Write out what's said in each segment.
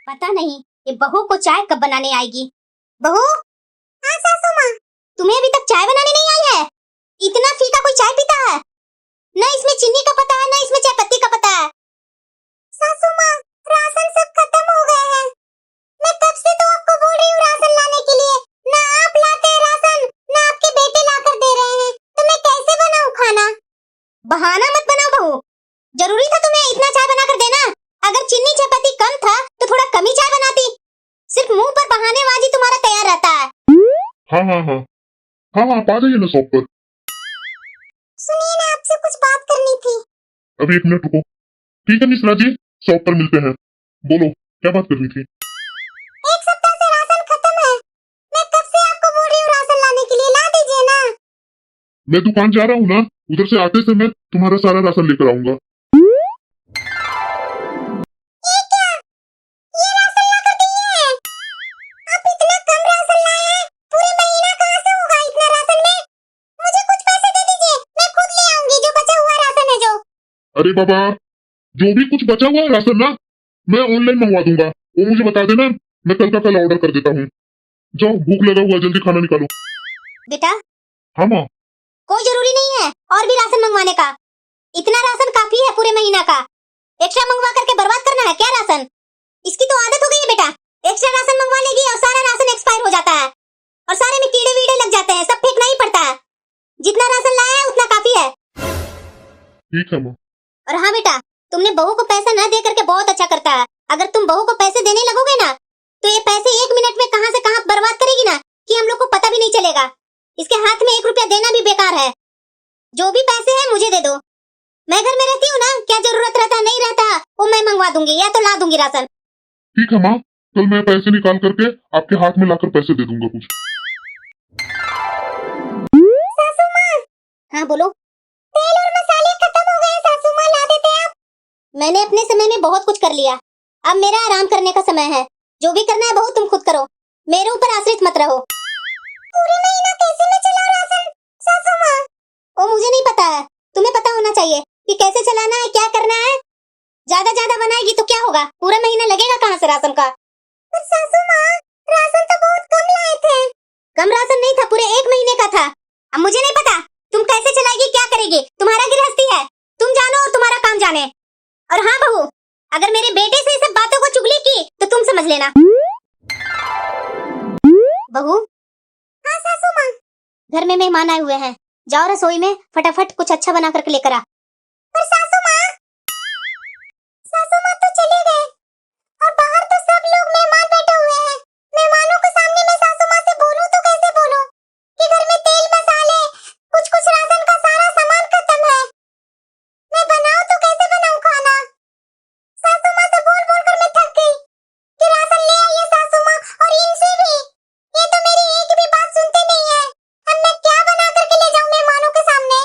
पता नहीं ये बहू को चाय कब बनाने आएगी। बहू। हाँ सासू माँ। तुम्हें अभी तक चाय बनाने नहीं आई है? इतना फीका कोई चाय पीता है? न इसमें चीनी का पता है न इसमें चाय पत्ती का पता है। सासू माँ, राशन सब खत्म हो गए हैं। मैं तब से तो आपको बोल रही हूँ राशन लाने के लिए, ना आप लाते हैं राशन, ना आपके बेटे लाकर दे रहे हैं, तो मैं कैसे बनाऊँ खाना? बहाना मत बनाओ बहू, जरूरी था तुम्हें इतना चाय बनाकर देना? अगर चीनी चायपत्ती कम था तो थोड़ा कम ही चाय बनाती। सिर्फ मुंह पर बहानेबाजी तुम्हारा तैयार रहता है। हाँ, आप आ जाइए ना शॉप पर। सुनिए ना, आपसे कुछ बात करनी थी। अभी 1 मिनट रुको। ठीक है मिश्रा जी, शॉप पर मिलते हैं। बोलो, क्या बात करनी थी? 1 सप्ताह से राशन खत्म है। मैं कब से आपको बोल रही हूँ राशन लाने के लिए, ला दीजिए ना। मैं दुकान जा रहा हूँ ना, उधर से आते समय तुम्हारा सारा राशन लेकर आऊंगा। ये क्या? ये राशन लाकर दिए हैं? आप इतना कम राशन लाए हैं, पूरे महीना कहाँ से होगा इतना राशन में? मुझे कुछ पैसे दे दीजिए, मैं खुद ले आऊंगी जो बचा हुआ राशन है जो। अरे बाबा, जो भी कुछ बचा हुआ है राशन ना, मैं ऑनलाइन मंगवा दूंगा। वो मुझे बता देना, मैं कल का कल ऑर्डर कर देता हूँ। जाओ, भूख लगा हुआ है, जल्दी खाना निकालो। बेटा, हाँ माँ। कोई जरूरी नहीं है और भी राशन मंगवाने का। इतना राशन काफी है पूरे महीना का। एक्स्ट्रा मंगवा करके बर्बाद करना है क्या राशन? इसकी तो आदत हो गई है बेटा। एक्स्ट्रा राशन मंगवा लेगी और सारा राशन एक्सपायर हो जाता है और सारे में कीड़े वीड़े लग जाते हैं, सब फेंकना ही पड़ता है। जितना राशन लाया है उतना काफी है। ठीक है माँ। और हाँ बेटा, तुमने बहू को पैसा न दे करके बहुत अच्छा करता है। अगर तुम बहू को पैसे देने लगोगे ना, तो ये पैसे 1 मिनट में कहाँ से कहाँ बर्बाद करेगी ना कि हम लोग को पता भी नहीं चलेगा। इसके हाथ में 1 रुपया देना भी बेकार है। जो भी पैसे हैं मुझे दे दो। मैं घर में रहती हूँ ना, क्या जरूरत रहता नहीं रहता वो मैं मंगवा दूंगी या तो ला दूंगी राशन। ठीक है माँ, कल मैं पैसे निकाल करके आपके हाथ में लाकर पैसे दे दूंगा कुछ। सासू माँ। हाँ बोलो। तेल और मसाले खत्म हो गए सासू माँ, ला देते आप? मैंने अपने समय में बहुत कुछ कर लिया, अब मेरा आराम करने का समय है। जो भी करना है बहू तुम खुद करो, मेरे ऊपर आश्रित मत रहो। पूरे महीना कैसे मैं चलाऊं राशन सासू माँ? वो मुझे नहीं पता है, तुम्हें पता होना चाहिए कि कैसे चलाना है, क्या करना है। ज्यादा बनाएगी तो क्या होगा, पूरा महीना लगेगा कहाँ से राशन का? पर सासू माँ, राशन तो बहुत कम लाए थे। कम राशन नहीं था, पूरे 1 महीने का था। अब मुझे नहीं पता तुम कैसे चलाएगी, क्या करेगी, तुम्हारा गृहस्थी है, तुम जानो और तुम्हारा काम जाने। और हाँ बहू, अगर मेरे बेटे से सब बातों को चुगली की तो तुम समझ लेना। बहू। हाँ सासू माँ। घर में मेहमान आए हुए हैं, जाओ रसोई में फटाफट कुछ अच्छा बना करके लेकर आ। पर सासू माँ तो चले गए और बाहर तो सब लोग मेहमान बैठे हुए हैं। मेहमानों के सामने मैं सासू माँ से बोलूं तो कैसे बोलूं कि घर में तेल मसाले कुछ राशन का सारा सामान खत्म है। मैं बनाऊं तो कैसे बनाऊं खाना? सासू माँ से बोल बोल कर मैं थक गई कि राशन ले आइए सासू माँ, और इनसे भी, ये तो मेरी एक भी बात सुनते नहीं है। अब मैं क्या बना करके ले जाऊं मेहमानों के सामने?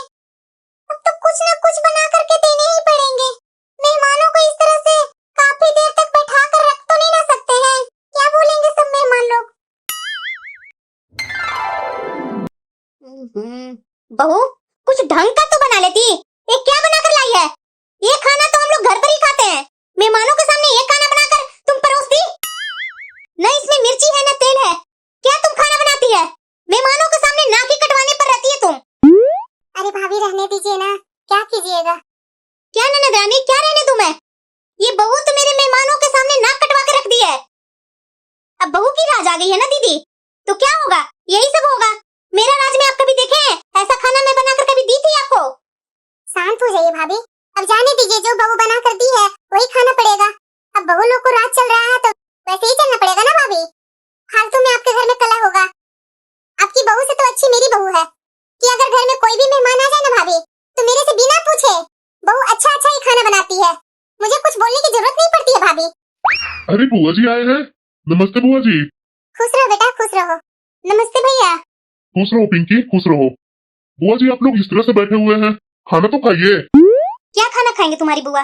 अब तो कुछ न कुछ बना करके देने ही पड़ेंगे। मेहमानों को इस तरह से काफी देर तक बैठा कर रख तो नहीं ना सकते हैं, क्या बोलेंगे सब मेहमान लोग। बहू, कुछ ढंग का तो बना लेती। ये क्या बना कर लाई है? ये खाना तो हम लोग घर पर ही खाते हैं, मेहमानों के सामने ये खाना बनाकर तुम परोसती? न इसमें मिर्ची है न तेल है, क्या तुम खाना बनाती है? मेहमानों के सामने नाक ही कटवाने पर रहती है तुम। अरे भाभी रहने दीजिए ना, क्या कीजिएगा? क्या ननद रानी, क्या रहने दूं मैं? ये बहू तो मेरे मेहमानों के सामने नाक कटवा के रख दी है। अब बहू की राज आ गई है ना दीदी, तो क्या होगा, यही सब होगा। मेरा राज में आप कभी देखे हैं? ऐसा खाना मैं बनाकर कभी दी थी आपको? शांत हो जाइए भाभी, अब जाने दीजिए, जो बहू बना कर दी है वही खाना पड़ेगा। अब बहू लोग को राज चल रहा है तो वैसे ही चलना पड़ेगा ना भाभी। फालतू में आपके घर में कलह होगा। आपकी बहू से तो अच्छी मेरी बहू है कि अगर घर में कोई भी मेहमान आ जाए ना भाभी, तो मेरे से बिना पूछे बहू अच्छा ही खाना बनाती है। मुझे कुछ बोलने की जरूरत नहीं पड़ती है भाभी। अरे बुआ जी आए हैं। नमस्ते बुआ जी। खुश रहो बेटा, खुश रहो। नमस्ते भैया। खुश रहो पिंकी, खुश रहो। बुआ जी, आप लोग इस तरह से बैठे हुए हैं, खाना तो खाइए। क्या खाना खाएंगे तुम्हारी बुआ?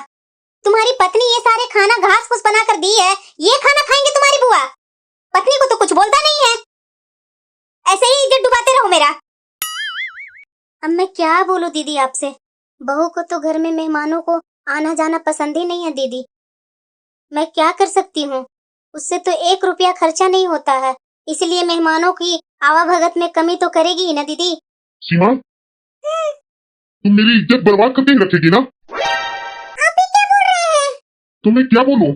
तुम्हारी पत्नी ये सारे खाना घास फूस बना कर दी है, ये खाना खाएंगे तुम्हारी बुआ? पत्नी को तो कुछ बोलता नहीं है, ऐसे ही इज्जत डुबाते रहो मेरा। अब मैं क्या बोलूं दीदी आपसे, बहू को तो घर में मेहमानों को आना जाना पसंद ही नहीं है दीदी। मैं क्या कर सकती हूँ? उससे तो 1 रुपया खर्चा नहीं होता है, इसलिए मेहमानों की आवाभगत में कमी तो करेगी ही ना दीदी। सीमा, तुम मेरी इज्जत बर्बाद करके ही रखेगी ना? आप ही क्या बोल रहे हैं? तो मैं क्या बोलूं?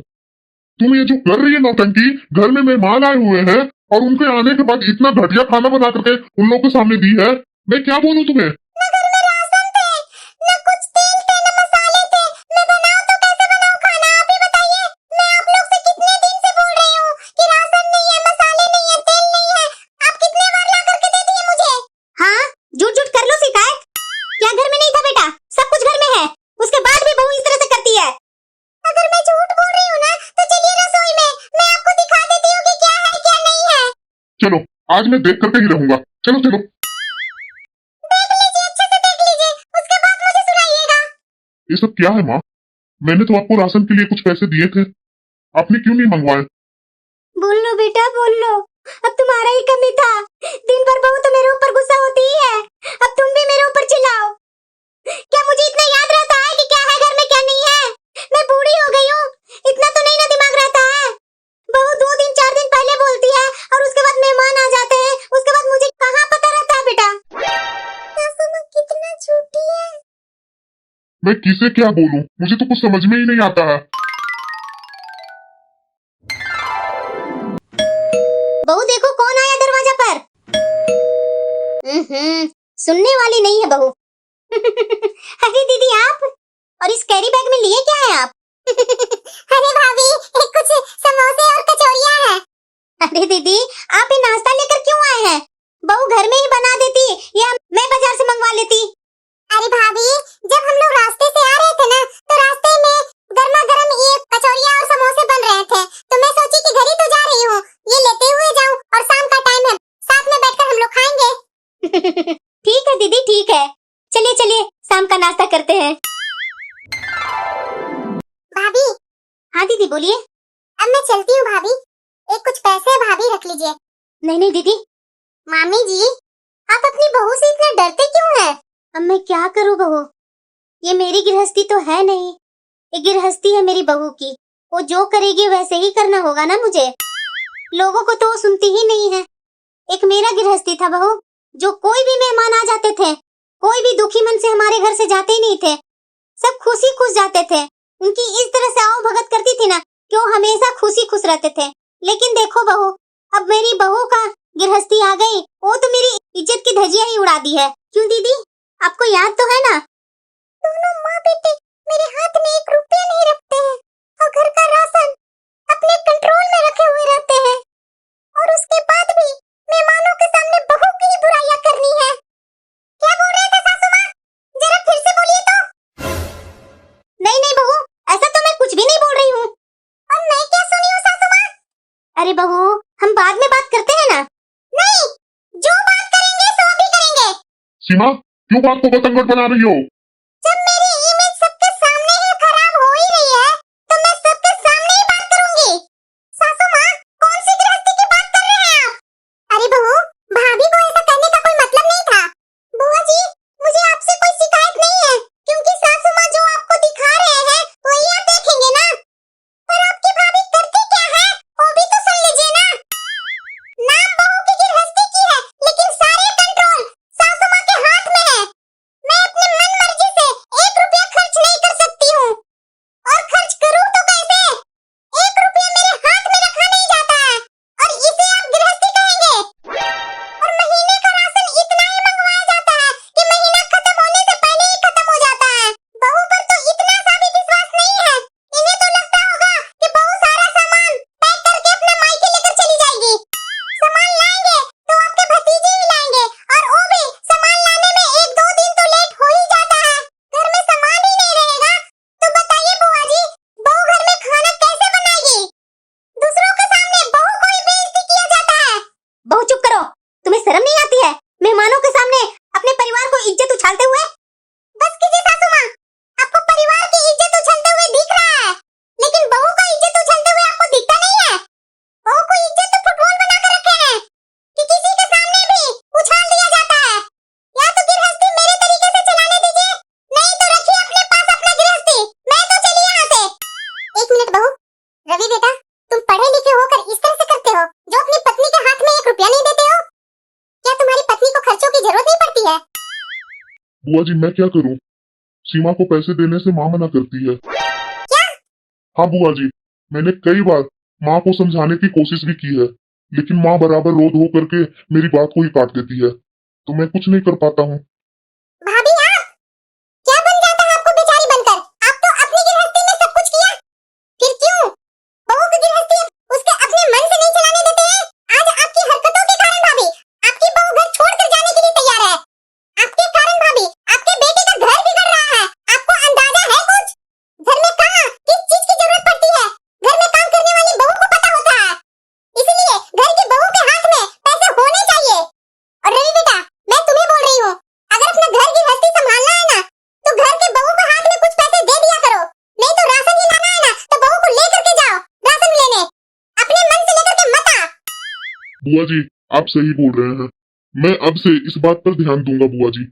तुम ये जो कर रही है नौटंकी, घर में मेहमान आए हुए हैं और उनके आने के बाद इतना घटिया खाना बना करके उन लोगों के सामने दी है, मैं क्या बोलूं तुम्हें? ना घर में राशन थे, ना कुछ तेल थे, ना मसाले थे। मैं बनाऊं तो कैसे बनाऊं खाना, आप ही बताइए। मैं आप लोग से कितने दिन से बोल रही हूँ कि राशन नहीं है, मसाले नहीं है, तेल नहीं है। आप कितने बार ला करके दे दिए मुझे। हाँ, झूठ झूठ कर लो शिकायत। क्या घर में नहीं था बेटा? सब कुछ घर में है, उसके बाद भी बहू इस तरह से करती है। अगर मैं झूठ बोल रही हूँ ना, तो चलिए रसोई में, मैं आपको दिखा देती हूँ कि क्या है क्या नहीं है। चलो, आज मैं देख करके ही रहूंगा। चलो चलो। देख लीजिए, अच्छे से देख लीजिए, उसके बाद मुझे सुनाइएगा। ये सब क्या है माँ? मैंने तो आपको राशन के लिए कुछ पैसे दिए थे, आपने क्यों नहीं मंगवाए? बोल लो बेटा, बोल लो। अब तुम्हारा ही कमी था। दिन भर बहू तो मेरे ऊपर गुस्सा होती ही है, अब तुम भी मेरे ऊपर चिल्लाओ। क्या मुझे इतना याद रहता है कि क्या है घर में क्या नहीं है? मैं बूढ़ी हो गई हूँ, इतना तो नहीं ना दिमाग रहता है। बहू 2 दिन 4 दिन पहले बोलती है और उसके बाद मेहमान आ जाते हैं, उसके बाद मुझे कहाँ पता रहता है बेटा। सासू माँ कितना झूठी है। मैं किसे क्या बोलूं, मुझे तो कुछ समझ में ही नहीं आता है। बहू देखो कौन आया दरवाजा पर। सुनने वाली नहीं है बहू। अरे दीदी आप, और इस कैरी बैग में लिए क्या है आप? अरे भाभी, कुछ समोसे और कचौरियां हैं। अरे दीदी, आप ये नाश्ता लेकर क्यों आए हैं? बहू घर में ही बना देती या मैं बाजार से मंगवा लेती। अरे भाभी, जब हम लोग रास्ते से आ रहे थे ना, तो रास्ते में गर्मा गर्म ये कचौरियां और समोसे बन रहे थे, तो मैं सोची कि घर ही तो जा रही हूँ, ये लेते हुए जाऊं, और शाम का टाइम है, साथ में बैठकर हम लोग खाएंगे। ठीक है दीदी, ठीक है, चलिए चलिए शाम का नाश्ता करते हैं। भाभी। हाँ दीदी बोलिए। अब मैं चलती हूँ भाभी, एक कुछ पैसे भाभी रख लीजिए। नहीं नहीं दीदी। मामी जी, आप अपनी बहू से इतना डरते क्यों हैं? अब मैं क्या करूँ बहू, ये मेरी गृहस्थी तो है नहीं, ये गृहस्थी है मेरी बहू की। वो जो करेगी वैसे ही करना होगा ना मुझे। लोगों को तो वो सुनती ही नहीं है। एक मेरा गृहस्थी था बहू, जो कोई भी मेहमान आ जाते थे, कोई भी दुखी मन से हमारे घर से जाते ही नहीं थे, सब खुशी खुश जाते थे। उनकी इस तरह से आओ भगत करती थी ना कि वो हमेशा खुशी खुश रहते थे। लेकिन देखो बहू, अब मेरी बहू का गृहस्थी आ गई, वो तो मेरी इज्जत की धज्जियां ही उड़ा दी है। क्यों दीदी, आपको याद तो है ना? दोनों माँ बेटे मेरे हाथ में 1 रुपया नहीं रखते हैं और घर का राशन अपने कंट्रोल में रखे हुए रहते हैं, और उसके बाद भी मेहमानों के सामने बहू की ही बुराइयां करनी है। क्या बोल रहे थे सासू माँ? जरा फिर से बोलिए तो। नहीं नहीं बहू, ऐसा तो मैं कुछ भी नहीं बोल रही हूँ। और मैं क्या सुनी हूँ सासू माँ? अरे बहू, हम बाद में बात करते हैं ना। नहीं, जो बात करेंगे सो भी करेंगे। सीमा, क्यों बात को बतंगड़ बना रही हो? जब मेरी इमेज सबके सामने ही खराब हो ही रही है, तो मैं सबके सामने ही बात करूंगी। सासू माँ, कौन सी गृहस्थी की बात कर रहे हैं आप? अरे बहू, भाभी को ऐसा कहने का कोई मतलब नहीं था। बुआ जी, मुझे आपसे कोई शिकायत नहीं है, क्योंकि सासू माँ जो आपको दिखा रहे हैं वही आप देखेंगे ना। पर आपकी भाभी करती क्या है, वो भी तो सुन लीजिए ना। नाम बहू की गृहस्थी की है, लेकिन सारे कंट्रोल सासू माँ के हाथ में है। मैं अपने मन तुम पढ़े लिखे होकर इस तरह से करते हो, जो अपनी पत्नी के हाथ में 1 रुपया नहीं देते हो? क्या तुम्हारी पत्नी को खर्चों की जरूरत नहीं पड़ती है? बुआ जी मैं क्या करूं, सीमा को पैसे देने से माँ मना करती है। क्या? हाँ बुआ जी, मैंने कई बार माँ को समझाने की कोशिश भी की है, लेकिन माँ बराबर रोध हो करके मेरी बात को ही काट देती है, तो मैं कुछ नहीं कर पाता हूँ। भाभी आप क्या बन जाता है आपको बेचारी बनकर? आप तो अपनी गृहस्थी में सब कुछ किया, फिर क्यों बहू की गृहस्थी उसके अपने मन से नहीं चलाने देते हैं? आज आपकी हरकतों के कारण भाभी आपकी बहू घर छोड़कर जाने के लिए तैयार है। आपके कारण भाभी आपके बेटे का घर बिगड़ रहा है। आपको अंदाजा है कुछ? घर में कहाँ किस चीज की जरूरत पड़ती है, घर में काम करने वाली बहू को पता होता है। इसलिए घर की बहू के हाथ में पैसे होने चाहिए। और रवि बेटा, मैं तुम्हें बोल रही हूँ, अगर अपने घर की गृहस्थी संभालना है ना, तो घर के बहू के हाथ में कुछ पैसे दे दिया करो। नहीं तो राशन ही लाना है ना, तो बहू को लेकर के जाओ राशन लेने, अपने मन से लेकर के मत आ। बुआ जी आप सही बोल रहे हैं, मैं अब से इस बात पर ध्यान दूंगा बुआ जी।